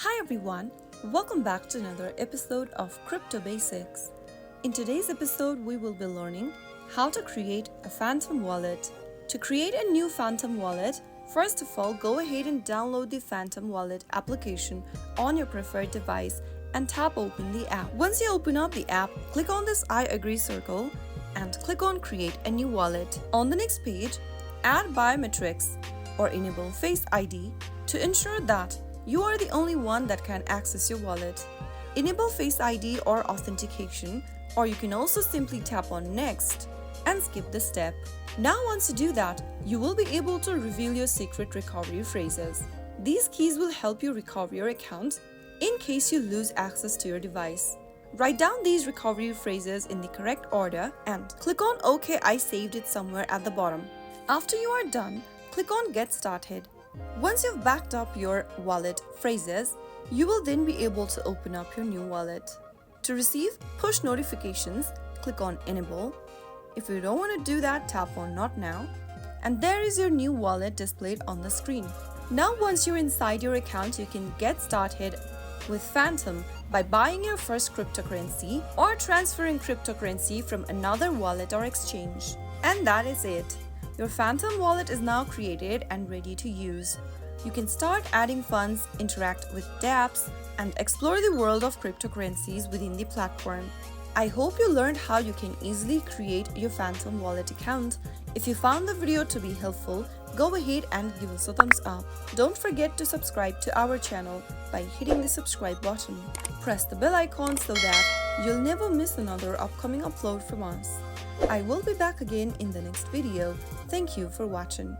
Hi everyone, welcome back to another episode of Crypto Basics. In today's episode, we will be learning how to create a Phantom wallet. To create a new Phantom wallet, first of all, go ahead and download the Phantom wallet application on your preferred device and tap open the app. Once you open up the app, click on this I agree circle and click on create a new wallet. On the next page, add biometrics or enable Face ID to ensure that you are the only one that can access your wallet. Enable Face ID or authentication, or you can also simply tap on Next and skip the step. Now once you do that, you will be able to reveal your secret recovery phrases. These keys will help you recover your account in case you lose access to your device. Write down these recovery phrases in the correct order and click on OK, I saved it somewhere at the bottom. After you are done, click on Get Started. Once you've backed up your wallet phrases, you will then be able to open up your new wallet. To receive push notifications, click on Enable. If you don't want to do that, tap on Not Now. And there is your new wallet displayed on the screen. Now once you're inside your account, you can get started with Phantom by buying your first cryptocurrency or transferring cryptocurrency from another wallet or exchange. And that is it. Your Phantom wallet is now created and ready to use. You can start adding funds, interact with dApps, and explore the world of cryptocurrencies within the platform. I hope you learned how you can easily create your Phantom wallet account. If you found the video to be helpful, go ahead and give us a thumbs up. Don't forget to subscribe to our channel by hitting the subscribe button. Press the bell icon so that you'll never miss another upcoming upload from us. I will be back again in the next video. Thank you for watching.